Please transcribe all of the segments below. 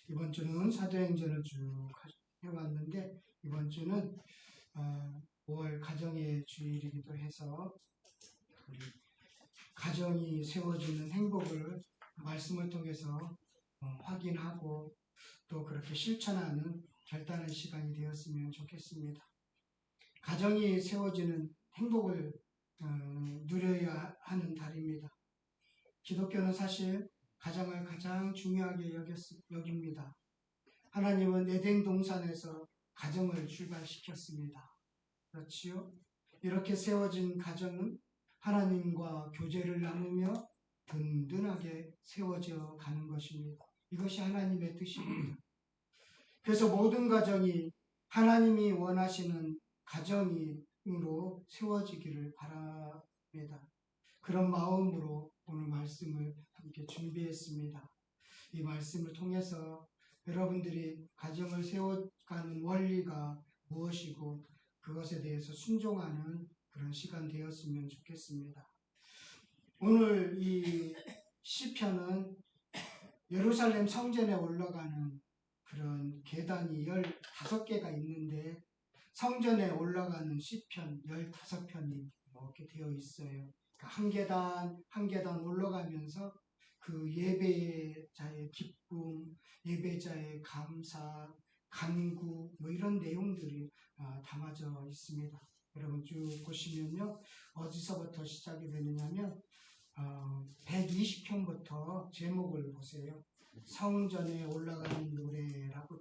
이번 주는 사도행전을 쭉 해왔는데 이번 주는 5월 가정의 주일이기도 해서 우리 가정이 세워지는 행복을 말씀을 통해서 확인하고 또 그렇게 실천하는 결단의 시간이 되었으면 좋겠습니다. 가정이 세워지는 행복을 누려야 하는 달입니다. 기독교는 사실 가정을 가장 중요하게 여깁니다. 하나님은 에덴 동산에서 가정을 출발시켰습니다. 그렇지요? 이렇게 세워진 가정은 하나님과 교제를 나누며 든든하게 세워져 가는 것입니다. 이것이 하나님의 뜻입니다. 그래서 모든 가정이 하나님이 원하시는 가정으로 세워지기를 바랍니다. 그런 마음으로 오늘 말씀을 함께 준비했습니다. 이 말씀을 통해서 여러분들이 가정을 세워가는 원리가 무엇이고 그것에 대해서 순종하는 그런 시간 되었으면 좋겠습니다. 오늘 이 시편은 예루살렘 성전에 올라가는 그런 계단이 15개가 있는데 성전에 올라가는 시편 15편이 이렇게 되어 있어요. 한 계단 한 계단 올라가면서 그 예배자의 기쁨, 예배자의 감사, 간구 이런 내용들이 담아져 있습니다. 여러분 쭉 보시면요. 어디서부터 시작이 되느냐면 120편부터 제목을 보세요. 성전에 올라가는 노래라고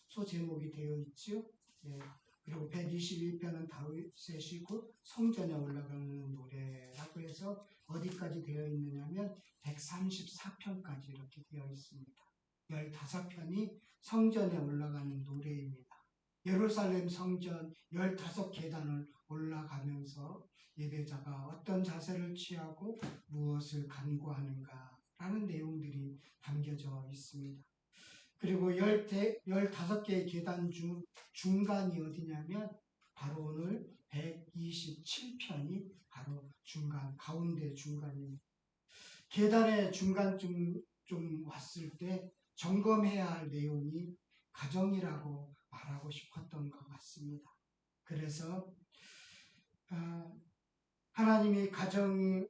소제목이 되어 있죠. 예. 그리고 121편은 다윗의 시고 성전에 올라가는 노래라고 해서 어디까지 되어 있느냐면 134편까지 이렇게 되어 있습니다. 15편이 성전에 올라가는 노래입니다. 예루살렘 성전 15계단을 올라가면서 예배자가 어떤 자세를 취하고 무엇을 간구하는가 라는 내용들이 담겨져 있습니다. 그리고 15개의 계단 중 중간이 어디냐면 바로 오늘 127편이 바로 중간, 가운데 중간입니다. 계단의 중간쯤 좀 왔을 때 점검해야 할 내용이 가정이라고 말하고 싶었던 것 같습니다. 그래서 하나님이 가정을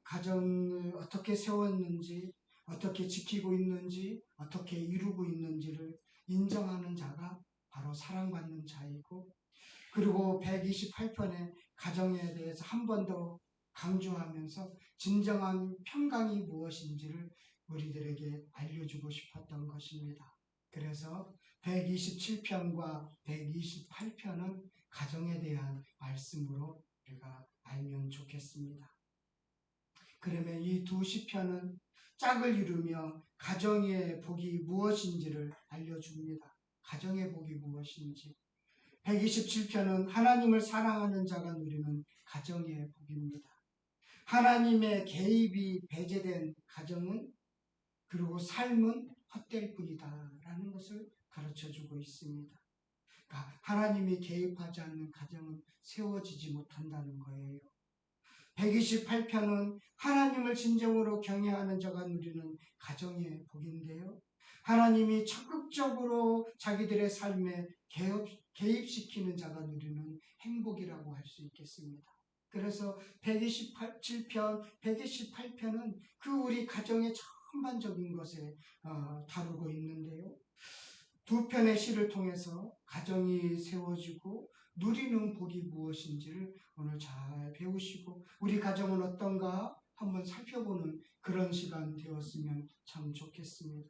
어떻게 세웠는지, 어떻게 지키고 있는지, 어떻게 이루고 있는지를 인정하는 자가 바로 사랑받는 자이고, 그리고 128편의 가정에 대해서 한 번 더 강조하면서 진정한 평강이 무엇인지를 우리들에게 알려주고 싶었던 것입니다. 그래서 127편과 128편은 가정에 대한 말씀으로 우리가 알면 좋겠습니다. 그러면 이 두 시편은 짝을 이루며 가정의 복이 무엇인지를 알려줍니다. 가정의 복이 무엇인지. 127편은 하나님을 사랑하는 자가 누리는 가정의 복입니다. 하나님의 개입이 배제된 가정은 그리고 삶은 헛될 뿐이다 라는 것을 가르쳐주고 있습니다. 그러니까 하나님이 개입하지 않는 가정은 세워지지 못한다는 거예요. 128편은 하나님을 진정으로 경외하는 자가 누리는 가정의 복인데요. 하나님이 적극적으로 자기들의 삶에 개입시키는 자가 누리는 행복이라고 할 수 있겠습니다. 그래서 127편, 128편은 그 우리 가정의 전반적인 것에 다루고 있는데요. 두 편의 시를 통해서 가정이 세워지고 누리는 복이 무엇인지를 오늘 잘 배우시고 우리 가정은 어떤가 한번 살펴보는 그런 시간 되었으면 참 좋겠습니다.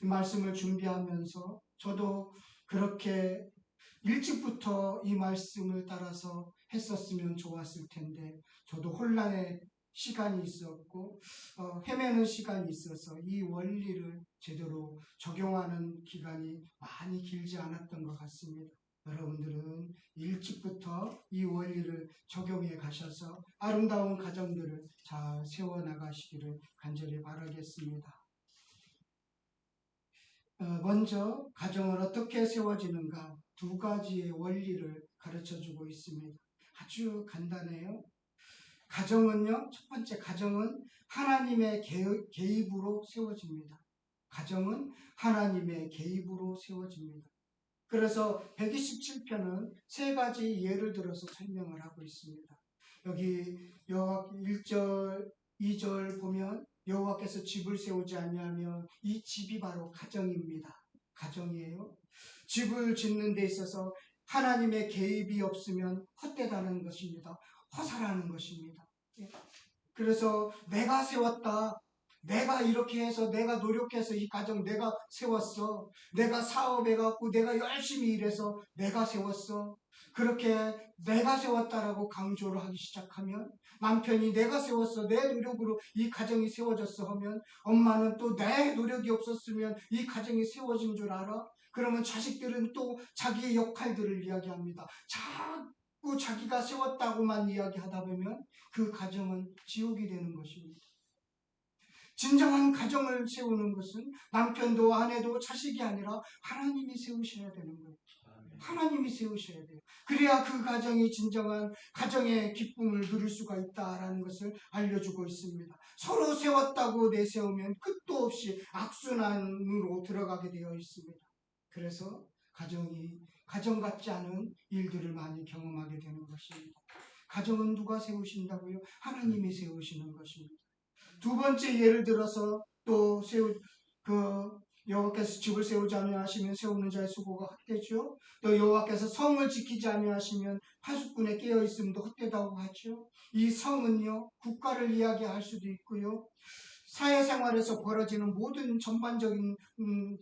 이 말씀을 준비하면서 저도 그렇게 일찍부터 이 말씀을 따라서 했었으면 좋았을 텐데 저도 혼란의 시간이 있었고 헤매는 시간이 있어서 이 원리를 제대로 적용하는 기간이 많이 길지 않았던 것 같습니다. 여러분들은 일찍부터 이 원리를 적용해 가셔서 아름다운 가정들을 잘 세워나가시기를 간절히 바라겠습니다. 먼저 가정을 어떻게 세워지는가 두 가지의 원리를 가르쳐주고 있습니다. 아주 간단해요. 가정은요, 첫 번째 가정은 하나님의 개입으로 세워집니다. 가정은 하나님의 개입으로 세워집니다. 그래서 127편은 세 가지 예를 들어서 설명을 하고 있습니다. 여기 여호와 1절, 2절 보면 여호와께서 집을 세우지 아니하면 이 집이 바로 가정입니다. 가정이에요. 집을 짓는 데 있어서 하나님의 개입이 없으면 헛되다는 것입니다. 허사라는 것입니다. 그래서 내가 세웠다. 내가 이렇게 해서 내가 노력해서 이 가정 내가 세웠어. 내가 사업해갖고 내가 열심히 일해서 내가 세웠어. 그렇게 내가 세웠다라고 강조를 하기 시작하면 남편이 내가 세웠어. 내 노력으로 이 가정이 세워졌어 하면 엄마는 또 내 노력이 없었으면 이 가정이 세워진 줄 알아? 그러면 자식들은 또 자기의 역할들을 이야기합니다. 자꾸 자기가 세웠다고만 이야기하다 보면 그 가정은 지옥이 되는 것입니다. 진정한 가정을 세우는 것은 남편도 아내도 자식이 아니라 하나님이 세우셔야 되는 거예요. 하나님이 세우셔야 돼요. 그래야 그 가정이 진정한 가정의 기쁨을 누릴 수가 있다라는 것을 알려주고 있습니다. 서로 세웠다고 내세우면 끝도 없이 악순환으로 들어가게 되어 있습니다. 그래서 가정이 가정 같지 않은 일들을 많이 경험하게 되는 것입니다. 가정은 누가 세우신다고요? 하나님이 세우시는 것입니다. 두 번째 예를 들어서 또 여호와께서 집을 세우지 아니하시면 세우는 자의 수고가 헛되죠. 또 여호와께서 성을 지키지 아니하시면 파수꾼에 깨어 있음도 헛되다고 하죠. 이 성은요 국가를 이야기할 수도 있고요. 사회생활에서 벌어지는 모든 전반적인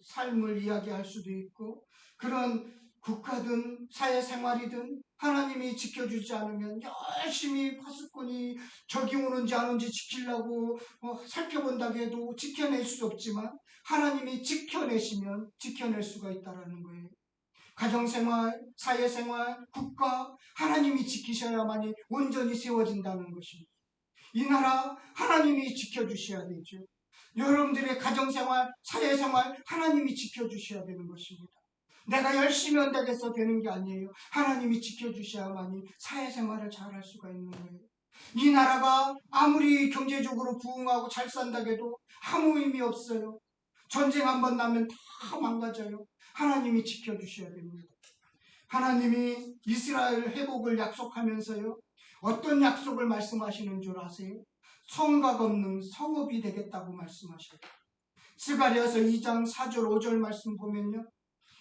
삶을 이야기할 수도 있고 그런 국가든 사회생활이든 하나님이 지켜주지 않으면 열심히 파수꾼이 적이 오는지 안 오는지 지키려고 살펴본다고 해도 지켜낼 수 없지만 하나님이 지켜내시면 지켜낼 수가 있다는 거예요. 가정생활, 사회생활, 국가 하나님이 지키셔야만이 온전히 세워진다는 것입니다. 이 나라 하나님이 지켜주셔야 되죠. 여러분들의 가정생활, 사회생활 하나님이 지켜주셔야 되는 것입니다. 내가 열심히 한다고 해서 되는 게 아니에요. 하나님이 지켜주셔야만이 사회생활을 잘할 수가 있는 거예요. 이 나라가 아무리 경제적으로 부흥하고 잘 산다고 해도 아무 의미 없어요. 전쟁 한번 나면 다 망가져요. 하나님이 지켜주셔야 됩니다. 하나님이 이스라엘 회복을 약속하면서요. 어떤 약속을 말씀하시는 줄 아세요? 성곽 없는 성읍이 되겠다고 말씀하셔요. 스가랴서 2장 4절 5절 말씀 보면요.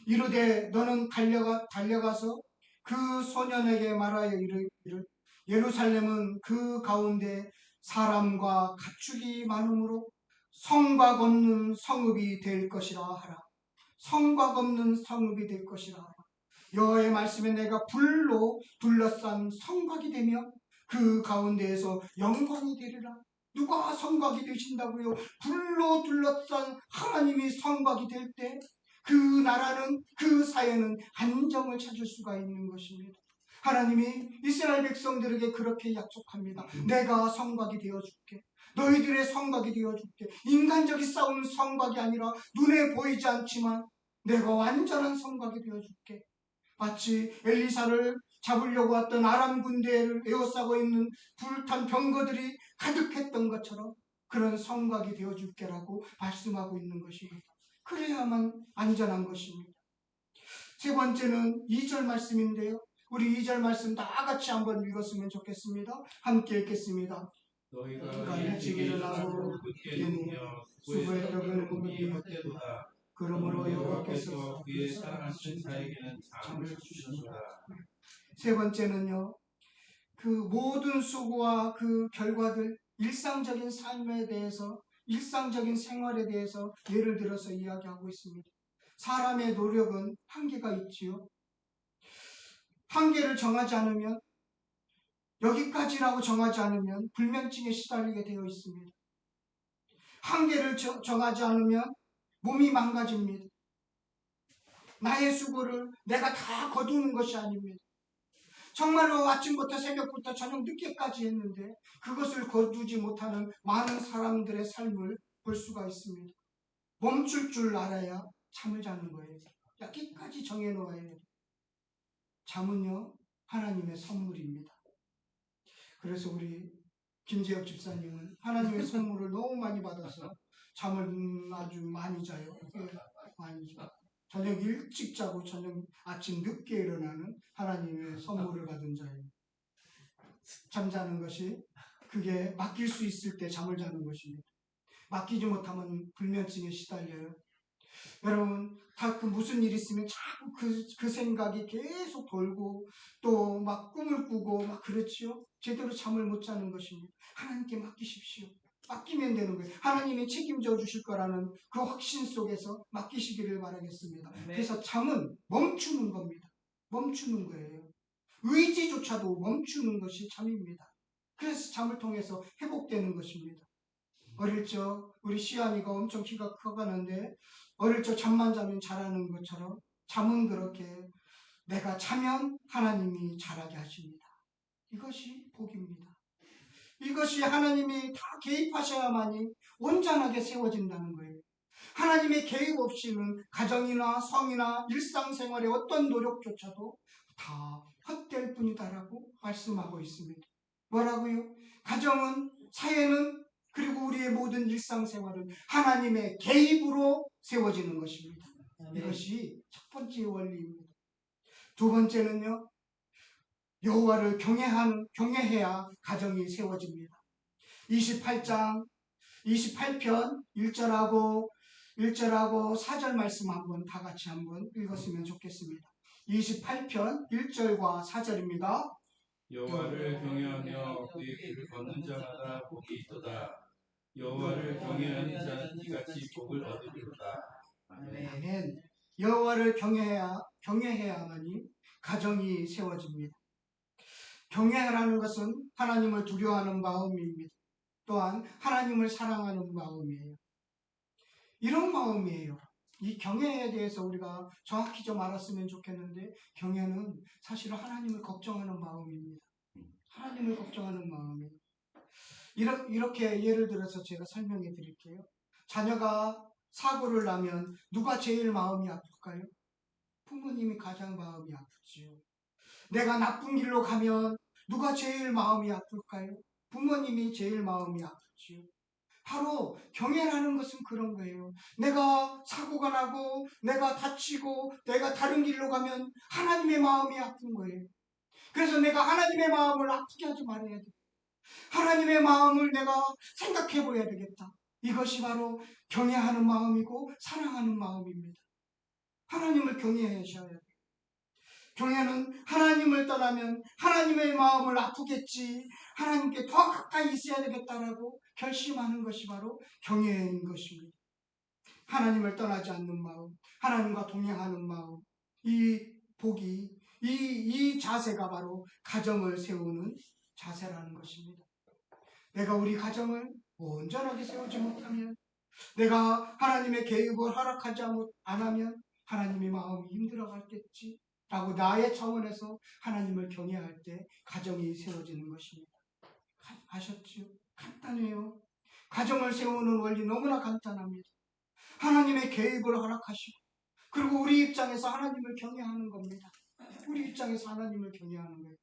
이르되 너는 달려가서 그 소년에게 말하여 이르기를 예루살렘은 그 가운데 사람과 가축이 많으므로 성곽 없는 성읍이 될 것이라 하라. 성곽 없는 성읍이 될 것이라 하라. 여호와의 말씀에 내가 불로 둘러싼 성곽이 되며 그 가운데에서 영광이 되리라. 누가 성곽이 되신다고요? 불로 둘러싼 하나님이 성곽이 될 때 그 나라는 그 사회는 안정을 찾을 수가 있는 것입니다. 하나님이 이스라엘 백성들에게 그렇게 약속합니다. 내가 성곽이 되어줄게. 너희들의 성곽이 되어줄게. 인간적인 싸움 성곽이 아니라 눈에 보이지 않지만 내가 완전한 성곽이 되어줄게. 마치 엘리사를 잡으려고 왔던 아람 군대를 에워싸고 있는 불탄 병거들이 가득했던 것처럼 그런 성곽이 되어줄게라고 말씀하고 있는 것입니다. 그래야만 안전한 것입니다. 세 번째는 2절 말씀인데요. 우리 2절 말씀 다 같이 한번 읽었으면 좋겠습니다. 함께 읽겠습니다. 너희가 일찍 일어나고 되니 수고의 떡을 먹으니 헛되도다. 그러므로 여호와께서 그의 사랑하신 자에게는 잠을 주셨도다. 세 번째는요. 그 모든 수고와 그 결과들 일상적인 삶에 대해서 일상적인 생활에 대해서 예를 들어서 이야기하고 있습니다. 사람의 노력은 한계가 있지요. 한계를 정하지 않으면 여기까지라고 정하지 않으면 불면증에 시달리게 되어 있습니다. 한계를 정하지 않으면 몸이 망가집니다. 나의 수고를 내가 다 거두는 것이 아닙니다. 정말로 아침부터 새벽부터 저녁 늦게까지 했는데 그것을 거두지 못하는 많은 사람들의 삶을 볼 수가 있습니다. 멈출 줄 알아야 잠을 자는 거예요. 여기까지 정해놓아야 돼요. 잠은요 하나님의 선물입니다. 그래서 우리 김재혁 집사님은 하나님의 선물을 너무 많이 받아서 잠을 아주 많이 자요. 많이 자. 저녁 일찍 자고 아침 늦게 일어나는 하나님의 선물을 받은 자예요. 잠자는 것이 그게 맡길 수 있을 때 잠을 자는 것입니다. 맡기지 못하면 불면증에 시달려요. 여러분, 다 그 무슨 일 있으면 자꾸 그 생각이 계속 돌고 또 막 꿈을 꾸고 막 그렇지요. 제대로 잠을 못 자는 것입니다. 하나님께 맡기십시오. 맡기면 되는 거예요. 하나님이 책임져 주실 거라는 그 확신 속에서 맡기시기를 바라겠습니다. 그래서 잠은 멈추는 겁니다. 멈추는 거예요. 의지조차도 멈추는 것이 잠입니다. 그래서 잠을 통해서 회복되는 것입니다. 어릴 적 우리 시안이가 엄청 키가 커가는데 어릴 적 잠만 자면 자라는 것처럼 잠은 그렇게 내가 자면 하나님이 자라게 하십니다. 이것이 복입니다. 이것이 하나님이 다 개입하셔야만이 온전하게 세워진다는 거예요. 하나님의 개입 없이는 가정이나 성이나 일상생활의 어떤 노력조차도 다 헛될 뿐이다라고 말씀하고 있습니다. 뭐라고요? 가정은, 사회는, 그리고 우리의 모든 일상생활은 하나님의 개입으로 세워지는 것입니다. 이것이 첫 번째 원리입니다. 두 번째는요, 여호와를 경외해야 가정이 세워집니다. 28편 1절하고 4절 말씀 다 같이 한번 읽었으면 좋겠습니다. 28편 1절과 4절입니다. 여호와를 경외하며 그의 길을 걷는 자마다 복이 있도다. 여호와를 경외하는 자는 이같이 복을 얻으리로다. 아멘. 여호와를 경외해야만이 가정이 세워집니다. 경외하라는 것은 하나님을 두려워하는 마음입니다. 또한 하나님을 사랑하는 마음이에요. 이런 마음이에요. 이 경외에 대해서 우리가 정확히 좀 알았으면 좋겠는데, 경외는 사실은 하나님을 걱정하는 마음입니다. 하나님을 걱정하는 마음이에요. 이렇게 예를 들어서 제가 설명해 드릴게요. 자녀가 사고를 나면 누가 제일 마음이 아플까요? 부모님이 가장 마음이 아프지요. 내가 나쁜 길로 가면 누가 제일 마음이 아플까요? 부모님이 제일 마음이 아프지요. 바로 경외라는 것은 그런 거예요. 내가 사고가 나고 내가 다치고 내가 다른 길로 가면 하나님의 마음이 아픈 거예요. 그래서 내가 하나님의 마음을 아프게 하지 말아야 돼. 하나님의 마음을 내가 생각해 보아야 되겠다. 이것이 바로 경외하는 마음이고 사랑하는 마음입니다. 하나님을 경외하셔야 돼요. 경외는 하나님을 떠나면 하나님의 마음을 아프겠지, 하나님께 더 가까이 있어야 되겠다라고 결심하는 것이 바로 경외인 것입니다. 하나님을 떠나지 않는 마음, 하나님과 동행하는 마음, 이 복이, 이 자세가 바로 가정을 세우는 자세라는 것입니다. 내가 우리 가정을 온전하게 세우지 못하면, 내가 하나님의 개입을 허락하지 않으면 하나님의 마음이 힘들어갔겠지 라고 나의 차원에서 하나님을 경외할 때 가정이 세워지는 것입니다. 아셨죠? 간단해요. 가정을 세우는 원리 너무나 간단합니다. 하나님의 개입을 허락하시고, 그리고 우리 입장에서 하나님을 경외하는 겁니다. 우리 입장에서 하나님을 경외하는 거예요.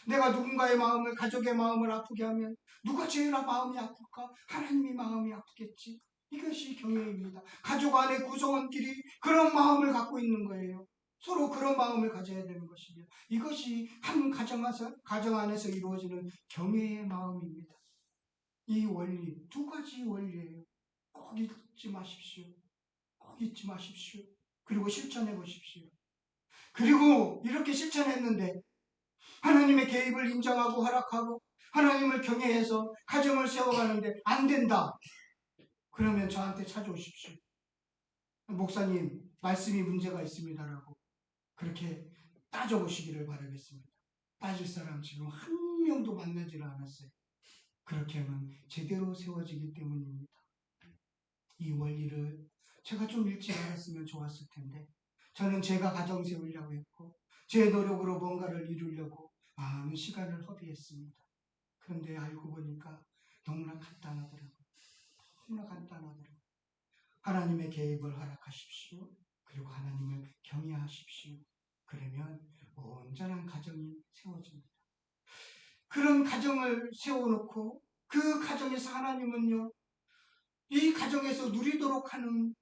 내가 누군가의 마음을, 가족의 마음을 아프게 하면 누가 제일 마음이 아플까? 하나님이 마음이 아프겠지. 이것이 경외입니다. 가족 안에 구성원끼리 그런 마음을 갖고 있는 거예요. 서로 그런 마음을 가져야 되는 것이며, 이것이 한 가정 안에서 이루어지는 경외의 마음입니다. 이 원리, 두 가지 원리예요. 꼭 잊지 마십시오. 꼭 잊지 마십시오. 그리고 실천해 보십시오. 그리고 이렇게 실천했는데 하나님의 개입을 인정하고 허락하고 하나님을 경외해서 가정을 세워가는데 안 된다. 그러면 저한테 찾아오십시오. 목사님, 말씀이 문제가 있습니다라고 그렇게 따져보시기를 바라겠습니다. 따질 사람 지금 한 명도 만나지를 않았어요. 그렇게 하면 제대로 세워지기 때문입니다. 이 원리를 제가 좀 일찍 알았으면 좋았을 텐데, 저는 제가 가정 세우려고 했고 제 노력으로 뭔가를 이루려고 많은 시간을 허비했습니다. 그런데 알고 보니까 너무나 간단하더라고요. 너무나 간단하더라고요. 하나님의 개입을 허락하십시오. 그리고 하나님을 경외하십시오. 그러면 온전한 가정이 세워집니다. 그런 가정을 세워놓고 그 가정에서 하나님은요, 이 가정에서 누리도록 하는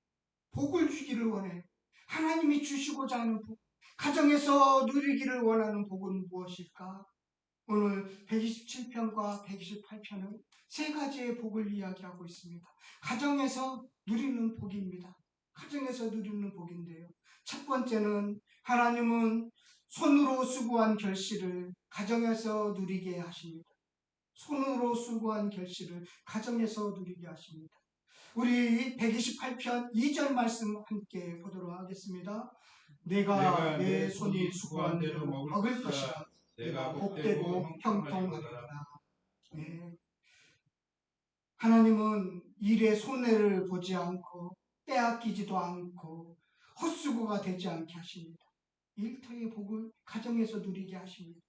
복을 주기를 원해요. 하나님이 주시고자 하는 복, 가정에서 누리기를 원하는 복은 무엇일까? 오늘 127편과 128편은 세 가지의 복을 이야기하고 있습니다. 가정에서 누리는 복입니다. 가정에서 누리는 복인데요. 첫 번째는 하나님은 손으로 수고한 결실을 가정에서 누리게 하십니다. 손으로 수고한 결실을 가정에서 누리게 하십니다. 우리 128편 2절 말씀 함께 보도록 하겠습니다. 내가 내 손이 수고한 대로 먹을 것이라. 내가 복되고 형통하리라. 네. 하나님은 일에 손해를 보지 않고 빼앗기지도 않고 헛수고가 되지 않게 하십니다. 일터의 복을 가정에서 누리게 하십니다.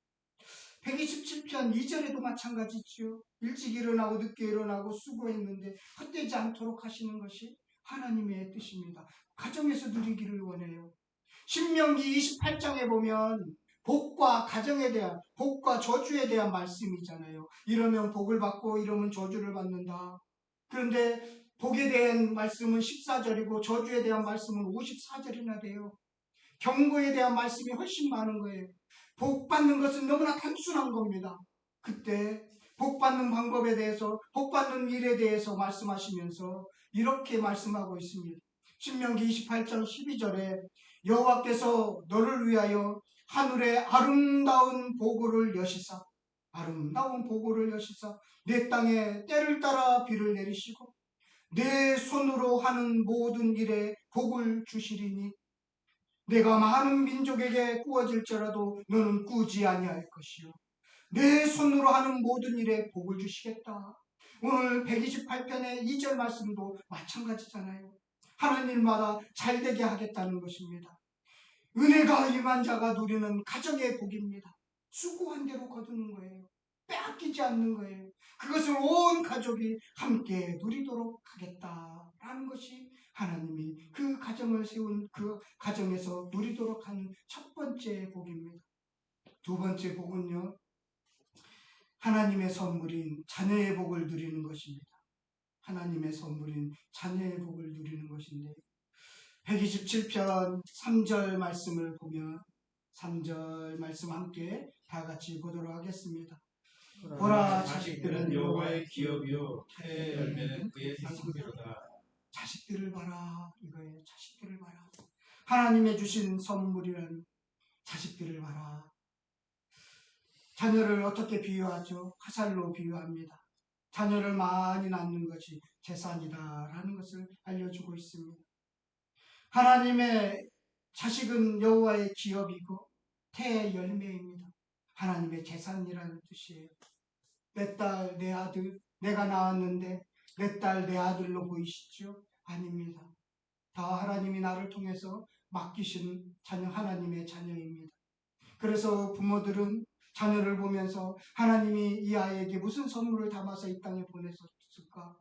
127편 2절에도 마찬가지지요. 일찍 일어나고 늦게 일어나고 수고했는데 헛되지 않도록 하시는 것이 하나님의 뜻입니다. 가정에서 누리기를 원해요. 신명기 28장에 보면 복과 가정에 대한, 복과 저주에 대한 말씀이잖아요. 이러면 복을 받고 이러면 저주를 받는다. 그런데 복에 대한 말씀은 14절이고 저주에 대한 말씀은 54절이나 돼요. 경고에 대한 말씀이 훨씬 많은 거예요. 복 받는 것은 너무나 단순한 겁니다. 그때 복 받는 방법에 대해서, 복 받는 일에 대해서 말씀하시면서 이렇게 말씀하고 있습니다. 신명기 28장 12절에 여호와께서 너를 위하여 하늘에 아름다운 보고를 여시사, 아름다운 보고를 여시사 내 땅에 때를 따라 비를 내리시고 내 손으로 하는 모든 일에 복을 주시리니 내가 많은 민족에게 구워질지라도 너는 꾸지 아니할 것이요 내 손으로 하는 모든 일에 복을 주시겠다. 오늘 128편의 2절 말씀도 마찬가지잖아요. 하는 일마다 잘되게 하겠다는 것입니다. 은혜가 임한 자가 누리는 가정의 복입니다. 수고한 대로 거두는 거예요. 빼앗기지 않는 거예요. 그것을 온 가족이 함께 누리도록 하겠다라는 것이 하나님이 그 가정을 세운 그 가정에서 누리도록 하는 첫 번째 복입니다. 두 번째 복은요, 하나님의 선물인 자녀의 복을 누리는 것입니다. 하나님의 선물인 자녀의 복을 누리는 것인데 127편 3절 말씀을 보면 3절 말씀 함께 다 같이 보도록 하겠습니다. 보라 자식들은 여호와의 기업이요 태의 열매는 그의 상급이로다. 자식들을 봐라 이거예요. 자식들을 봐라. 하나님의 주신 선물이란 자식들을 봐라. 자녀를 어떻게 비유하죠? 화살로 비유합니다. 자녀를 많이 낳는 것이 재산이다라는 것을 알려주고 있습니다. 하나님의 자식은 여호와의 기업이고 태의 열매입니다. 하나님의 재산이라는 뜻이에요. 내 딸, 내 아들, 내가 낳았는데 내 딸, 내 아들로 보이시죠? 아닙니다. 다 하나님이 나를 통해서 맡기신 자녀, 하나님의 자녀입니다. 그래서 부모들은 자녀를 보면서 하나님이 이 아이에게 무슨 선물을 담아서 이 땅에 보내셨을까?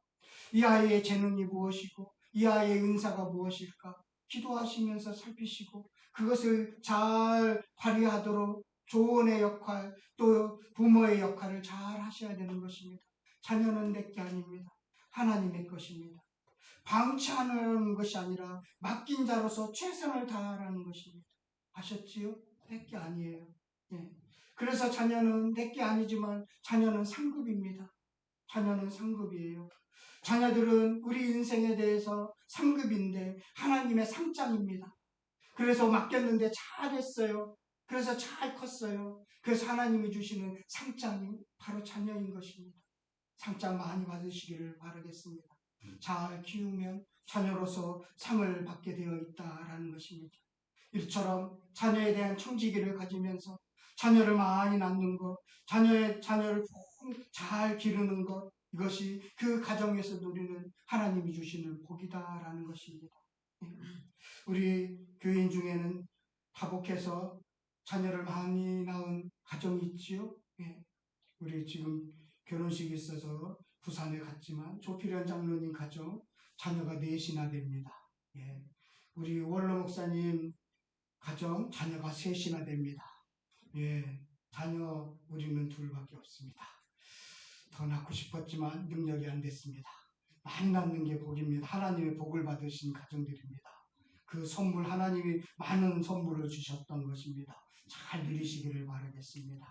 이 아이의 재능이 무엇이고 이 아이의 은사가 무엇일까? 기도하시면서 살피시고 그것을 잘 발휘하도록 조언의 역할 또 부모의 역할을 잘 하셔야 되는 것입니다. 자녀는 내 게 아닙니다. 하나님의 것입니다. 방치하는 것이 아니라 맡긴 자로서 최선을 다하라는 것입니다. 아셨지요? 내 게 아니에요. 예. 그래서 자녀는 내 게 아니지만 자녀는 상급입니다. 자녀는 상급이에요. 자녀들은 우리 인생에 대해서 상급인데 하나님의 상장입니다. 그래서 맡겼는데 잘했어요. 그래서 잘 컸어요. 그래서 하나님이 주시는 상장이 바로 자녀인 것입니다. 상장 많이 받으시기를 바라겠습니다. 잘 키우면 자녀로서 상을 받게 되어 있다라는 것입니다. 이처럼 자녀에 대한 청지기를 가지면서 자녀를 많이 낳는 것, 자녀를 잘 기르는 것, 이것이 그 가정에서 누리는 하나님이 주시는 복이다라는 것입니다. 우리 교인 중에는 다복해서 자녀를 많이 낳은 가정이 있지요. 예. 우리 지금 결혼식이 있어서 부산에 갔지만 조필현 장로님 가정 자녀가 넷이나 됩니다. 예. 우리 원로 목사님 가정 자녀가 셋이나 됩니다. 예. 자녀 우리는 둘밖에 없습니다. 더 낳고 싶었지만 능력이 안 됐습니다. 많이 낳는 게 복입니다. 하나님의 복을 받으신 가정들입니다. 그 선물 하나님이 많은 선물을 주셨던 것입니다. 잘 누리시기를 바라겠습니다.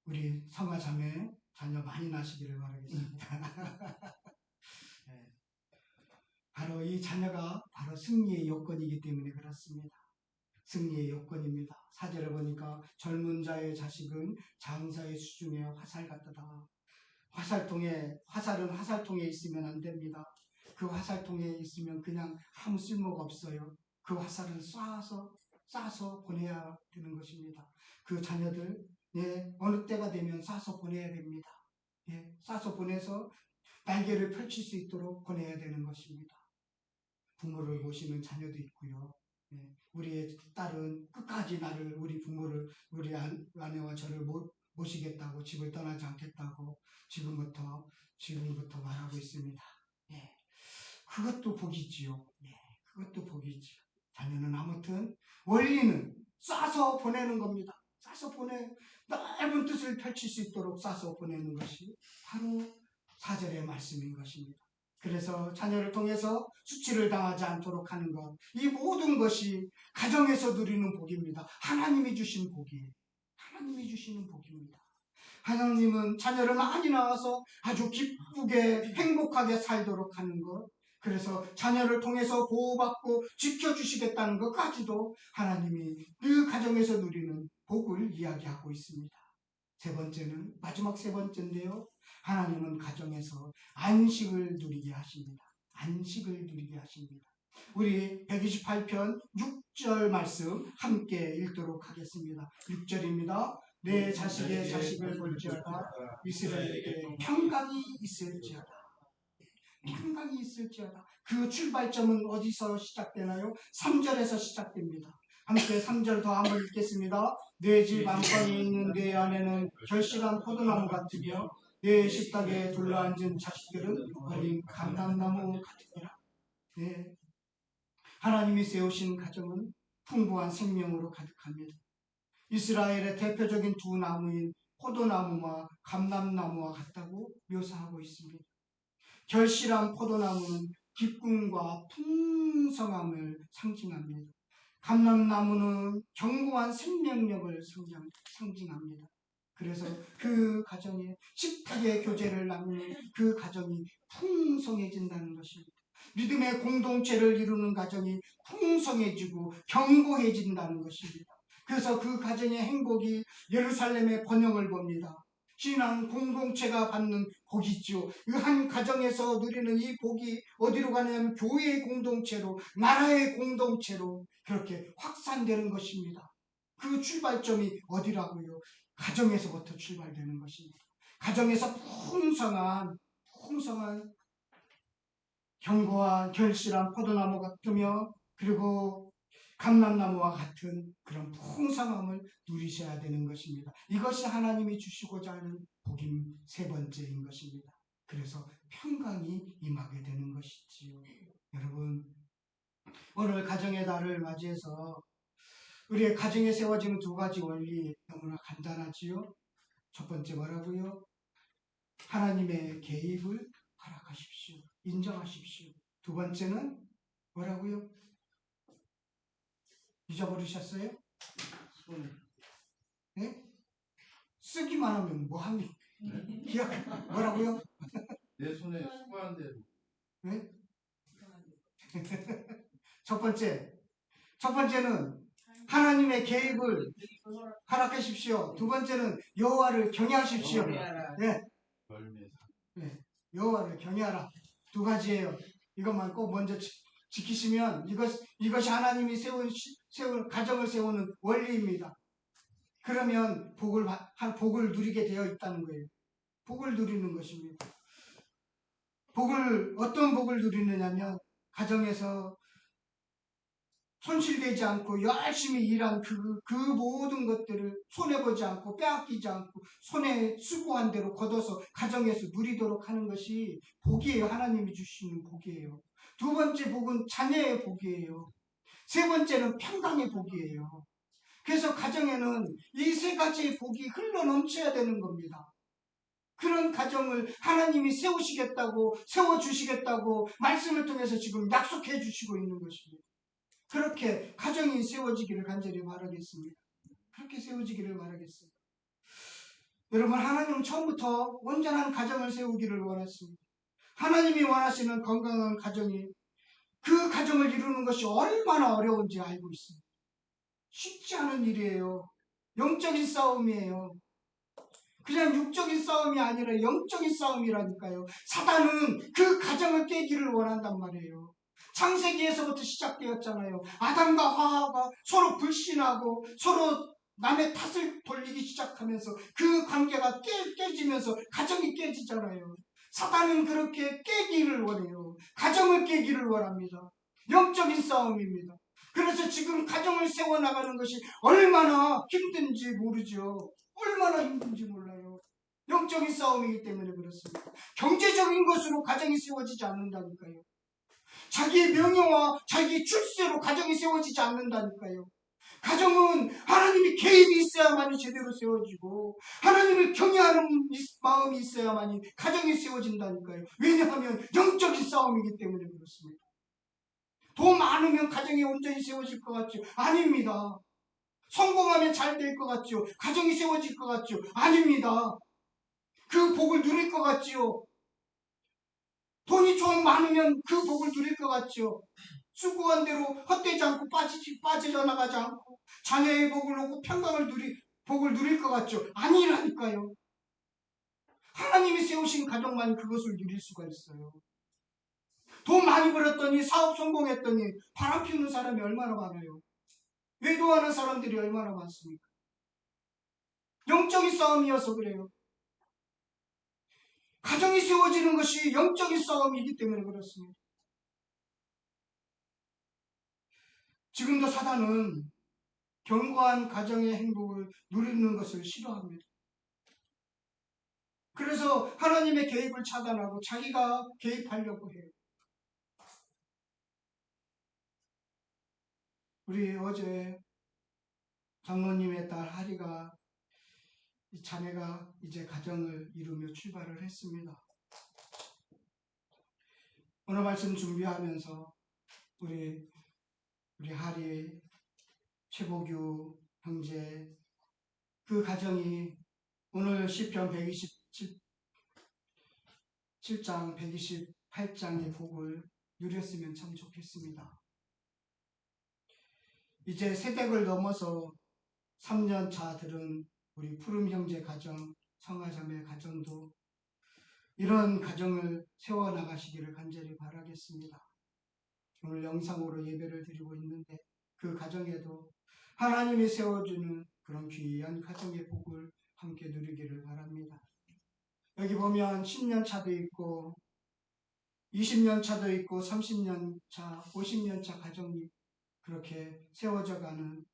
우리 성화 자매 자녀 많이 낳으시기를 바라겠습니다. 네. 바로 이 자녀가 바로 승리의 요건이기 때문에 그렇습니다. 승리의 요건입니다. 4절에 보니까 젊은 자의 자식은 장사의 수중에 화살 같다. 화살은 화살통에 있으면 안 됩니다. 그 화살통에 있으면 그냥 아무 쓸모가 없어요. 그 화살은 쏴서 보내야 되는 것입니다. 그 자녀들, 어느 때가 되면 쏴서 보내야 됩니다. 쏴서 보내서 날개를 펼칠 수 있도록 보내야 되는 것입니다. 부모를 모시는 자녀도 있고요. 우리의 딸은 끝까지 우리 부모를, 우리 아내와 저를 모시겠다고, 집을 떠나지 않겠다고 지금부터 말하고 있습니다. 그것도 복이지요. 그것도 복이지요. 자녀는 아무튼 원리는 쏴서 보내는 겁니다. 넓은 뜻을 펼칠 수 있도록 쏴서 보내는 것이 바로 4절의 말씀인 것입니다. 그래서 자녀를 통해서 수치를 당하지 않도록 하는 것, 이 모든 것이 가정에서 누리는 복입니다. 하나님이 주신 복이에요. 하나님이 주시는 복입니다. 하나님은 자녀를 많이 낳아서 아주 기쁘게 행복하게 살도록 하는 것, 그래서 자녀를 통해서 보호받고 지켜주시겠다는 것까지도 하나님이 그 가정에서 누리는 복을 이야기하고 있습니다. 마지막 세 번째인데요. 하나님은 가정에서 안식을 누리게 하십니다. 안식을 누리게 하십니다. 우리 128편 6절 말씀 함께 읽도록 하겠습니다. 6절입니다. 내 자식의 자식을 볼지어다 이스라엘에게 평강이 있을지어다. 평강이 있을지어다. 그 출발점은 어디서 시작되나요? 3절에서 시작됩니다. 함께 3절 더 한번 읽겠습니다. 내 집 안방에 있는 내 아내는 결실한 포도나무 같으며 내 식탁에 둘러앉은 자식들은 어린 감람나무 같으니라. 하나님이 세우신 가정은 풍부한 생명으로 가득합니다. 이스라엘의 대표적인 두 나무인 포도나무와 감람나무와 같다고 묘사하고 있습니다. 결실한 포도나무는 기쁨과 풍성함을 상징합니다. 감람나무는 견고한 생명력을 상징합니다. 그래서 그 가정에 식탁의 교제를 나누는 그 가정이 풍성해진다는 것입니다. 믿음의 공동체를 이루는 가정이 풍성해지고 견고해진다는 것입니다. 그래서 그 가정의 행복이 예루살렘의 번영을 봅니다. 신앙 공동체가 받는 복이지요. 그 한 가정에서 누리는 이 복이 어디로 가냐면 교회의 공동체로, 나라의 공동체로 그렇게 확산되는 것입니다. 그 출발점이 어디라고요? 가정에서부터 출발되는 것입니다. 가정에서 풍성한 견고한 결실한 포도나무 같으며 그리고 감람나무와 같은 그런 풍성함을 누리셔야 되는 것입니다. 이것이 하나님이 주시고자 하는 복임 세 번째인 것입니다. 그래서 평강이 임하게 되는 것이지요. 여러분, 오늘 가정의 달을 맞이해서 우리의 가정에 세워지는 두 가지 원리 너무나 간단하지요. 첫 번째 뭐라고요? 하나님의 개입을 허락하십시오. 인정하십시오. 두 번째는 뭐라고요? 잊어버리셨어요? 네? 쓰기만 하면 뭐합니까? 기억 뭐라고요? 내 손에 수고한 대로. 네? 첫 번째는 하나님의 개입을 허락하십시오. 두 번째는 여호와를 경외하십시오. 네. 네. 여호와를 경외하라. 두 가지예요. 이것만 꼭 먼저 지키시면 이것이 하나님이 세운 가정을 세우는 원리입니다. 그러면 복을 누리게 되어 있다는 거예요. 복을 누리는 것입니다. 어떤 복을 누리느냐면 가정에서 손실되지 않고 열심히 일한 그 모든 것들을 손해보지 않고 빼앗기지 않고 손에 수고한 대로 걷어서 가정에서 누리도록 하는 것이 복이에요. 하나님이 주시는 복이에요. 두 번째 복은 자녀의 복이에요. 세 번째는 평강의 복이에요. 그래서 가정에는 이 세 가지의 복이 흘러 넘쳐야 되는 겁니다. 그런 가정을 하나님이 세워주시겠다고 말씀을 통해서 지금 약속해 주시고 있는 것입니다. 그렇게 가정이 세워지기를 간절히 바라겠습니다. 그렇게 세워지기를 바라겠습니다. 여러분, 하나님은 처음부터 온전한 가정을 세우기를 원했습니다. 하나님이 원하시는 건강한 가정이, 그 가정을 이루는 것이 얼마나 어려운지 알고 있습니다. 쉽지 않은 일이에요. 영적인 싸움이에요. 그냥 육적인 싸움이 아니라 영적인 싸움이라니까요. 사단은 그 가정을 깨기를 원한단 말이에요. 창세기에서부터 시작되었잖아요. 아담과 하와가 서로 불신하고 서로 남의 탓을 돌리기 시작하면서 그 관계가 깨지면서 가정이 깨지잖아요. 사단은 그렇게 깨기를 원해요. 가정을 깨기를 원합니다. 영적인 싸움입니다. 그래서 지금 가정을 세워나가는 것이 얼마나 힘든지 모르죠. 얼마나 힘든지 몰라요. 영적인 싸움이기 때문에 그렇습니다. 경제적인 것으로 가정이 세워지지 않는다니까요. 자기의 명예와 자기 출세로 가정이 세워지지 않는다니까요. 가정은 하나님이 개입이 있어야만이 제대로 세워지고 하나님을 경외하는 마음이 있어야만이 가정이 세워진다니까요. 왜냐하면 영적인 싸움이기 때문에 그렇습니다. 돈 많으면 가정이 온전히 세워질 것 같죠? 아닙니다. 성공하면 잘 될 것 같죠? 가정이 세워질 것 같죠? 아닙니다. 그 복을 누릴 것 같지요? 돈이 좀 많으면 그 복을 누릴 것 같죠? 수고한 대로 헛되지 않고 빠져나가지 않고 자녀의 복을 놓고 복을 누릴 것 같죠? 아니라니까요. 하나님이 세우신 가정만 그것을 누릴 수가 있어요. 돈 많이 벌었더니 사업 성공했더니 바람 피우는 사람이 얼마나 많아요. 외도하는 사람들이 얼마나 많습니까? 영적인 싸움이어서 그래요. 가정이 세워지는 것이 영적인 싸움이기 때문에 그렇습니다. 지금도 사단은 견고한 가정의 행복을 누리는 것을 싫어합니다. 그래서 하나님의 개입을 차단하고 자기가 개입하려고 해요. 우리 어제 장로님의 딸 하리가, 이 자매가 이제 가정을 이루며 출발을 했습니다. 오늘 말씀 준비하면서 우리 하리, 최복유 형제, 그 가정이 오늘 시편 127장 128장의 복을 누렸으면 참 좋겠습니다. 이제 세대를 넘어서 3년 차들은 우리 푸름 형제 가정, 성화자매 가정도 이런 가정을 세워나가시기를 간절히 바라겠습니다. 오늘 영상으로 예배를 드리고 있는데 그 가정에도 하나님이 세워주는 그런 귀한 가정의 복을 함께 누리기를 바랍니다. 여기 보면 10년 차도 있고 20년 차도 있고 30년 차, 50년 차 가정이 그렇게 세워져 가는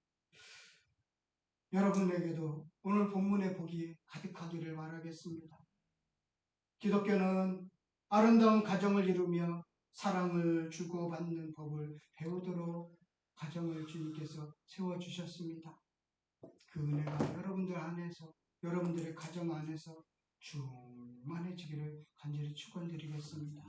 여러분에게도 오늘 본문의 복이 가득하기를 바라겠습니다. 기독교는 아름다운 가정을 이루며 사랑을 주고받는 법을 배우도록 가정을 주님께서 세워주셨습니다. 그 은혜가 여러분들 안에서, 여러분들의 가정 안에서 충만해지기를 간절히 축원드리겠습니다.